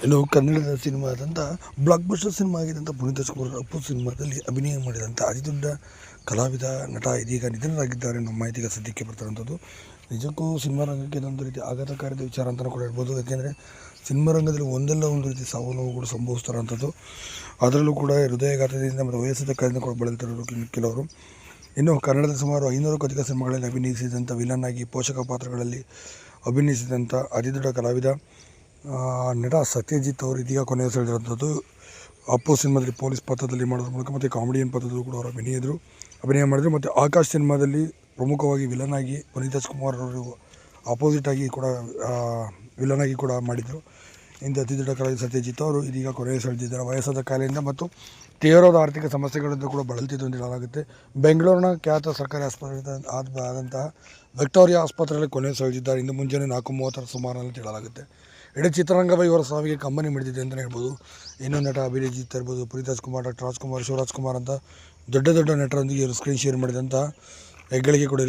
ಇನ್ನು ಕನ್ನಡದ ಸಿನಿಮಾದಂಥ ಬ್ಲಾಕ್ ಬಸ್ಟರ್ ಸಿನಿಮಾ ಆಗಿದ್ದಂಥ ಪುನೀತ್ ರಾಜ್ಕುಮಾರ್ ಅಪ್ಪು ಸಿನಿಮಾದಲ್ಲಿ ಅಭಿನಯ ಮಾಡಿದಂಥ ಅತಿದೊಡ್ಡ ಕಲಾವಿದ ನಟ ಇದೀಗ ನಿಧನರಾಗಿದ್ದಾರೆ ನಮ್ಮ ಮಾಹಿತಿಗೆ ಸದ್ಯಕ್ಕೆ ಬರ್ತಾರಂಥದ್ದು. ನಿಜಕ್ಕೂ ಸಿನಿಮಾ ರಂಗಕ್ಕೆ ಇದೊಂದು ರೀತಿ ಆಘಾತಕಾರಿದ ವಿಚಾರ ಅಂತಲೂ ಕೂಡ ಹೇಳ್ಬೋದು. ಯಾಕೆಂದರೆ ಸಿನಿಮಾ ರಂಗದಲ್ಲಿ ಒಂದಲ್ಲ ಒಂದು ರೀತಿ ಸಾವು ನೋವು ಕೂಡ ಸಂಭವಿಸ್ತಾರಂಥದ್ದು. ಅದರಲ್ಲೂ ಕೂಡ ಹೃದಯಾಘಾತದಿಂದ ಮತ್ತು ವಯಸ್ಸಿನ ಕಾರಣದಿಂದ ಕೂಡ ಬಳಲ್ತಿರೋರು ಕೆಲವರು. ಇನ್ನು ಕನ್ನಡದ ಸುಮಾರು 500ಕ್ಕೂ ಅಧಿಕ ಸಿನಿಮಾಗಳಲ್ಲಿ ಅಭಿನಯಿಸಿದಂಥ ವಿಲನ್ ಆಗಿ ಪೋಷಕ ಪಾತ್ರಗಳಲ್ಲಿ ಅಭಿನಯಿಸಿದಂಥ ಅತಿದೊಡ್ಡ ಕಲಾವಿದ ನಟ ಸತ್ಯಜಿತ್ ಅವರು ಇದೀಗ ಕೊನೆಯುಸಿರೆಳೆದಿರುವಂಥದ್ದು. ಅಪ್ಪು ಸಿನಿಮಾದಲ್ಲಿ ಪೊಲೀಸ್ ಪಾತ್ರದಲ್ಲಿ ಮಾಡೋದ್ರ ಮೂಲಕ ಮತ್ತು ಕಾಮಿಡಿಯನ್ ಪಾತ್ರದಲ್ಲೂ ಕೂಡ ಅವರು ಅಭಿನಯ ಮಾಡಿದರು ಮತ್ತು ಆಕಾಶ್ ಸಿನಿಮಾದಲ್ಲಿ ಪ್ರಮುಖವಾಗಿ ವಿಲನ್ ಆಗಿ ಪುನೀತ್ ರಾಜ್ಕುಮಾರ್ ಅವರು ಆಪೋಸಿಟ್ ಆಗಿ ಕೂಡ ವಿಲನ್ ಆಗಿ ಕೂಡ ಮಾಡಿದರು. ಇಂಥ ಅತಿದೊಡ್ಡ ಕಲಾವಿದ ಸತ್ಯಜಿತ್ ಅವರು ಇದೀಗ ಕೊನೆಯುಸಿರೆಳೆದಿದ್ದಾರೆ ವಯಸ್ಸಾದ ಕಾಯಿಲೆಯಿಂದ ಮತ್ತು ತೀವ್ರವಾದ ಆರ್ಥಿಕ ಸಮಸ್ಯೆಗಳಿಂದ ಕೂಡ ಬಳಲ್ತಿದ್ದು ಅಂತ ಹೇಳಲಾಗುತ್ತೆ. ಬೆಂಗಳೂರಿನ ಖ್ಯಾತ ಸರ್ಕಾರಿ ಆಸ್ಪತ್ರೆ ಆದಂತಹ ವಿಕ್ಟೋರಿಯಾ ಆಸ್ಪತ್ರೆಯಲ್ಲಿ ಕೊನೆಯುಸಿರೆಳೆದಿದ್ದಾರೆ. ಇಂದು ಮುಂಜಾನೆ 4:30 ಸುಮಾರಿನಲ್ಲಿ ಹೇಳಲಾಗುತ್ತೆ. ಇಡೀ ಚಿತ್ರರಂಗವೇ ಇವರ ಸಾವಿಗೆ ಕಂಬನಿ ಮಿಡಿದಿದೆ ಅಂತಲೇ ಹೇಳ್ಬೋದು. ಇನ್ನೂ ನಟ ಅಭಿಜಿತ್ ಇರ್ಬೋದು, ಪುನೀತ್ ರಾಜ್ಕುಮಾರ್, ಡಾಕ್ಟರ್ ರಾಜ್ಕುಮಾರ್, ಶಿವರಾಜ್ಕುಮಾರ್ ಅಂತ ದೊಡ್ಡ ನಟರೊಂದಿಗೆ ಇವರು ಸ್ಕ್ರೀನ್ ಶೇರ್ ಮಾಡಿದಂಥ ಹೆಗ್ಗಳಿಕೆ ಕೂಡ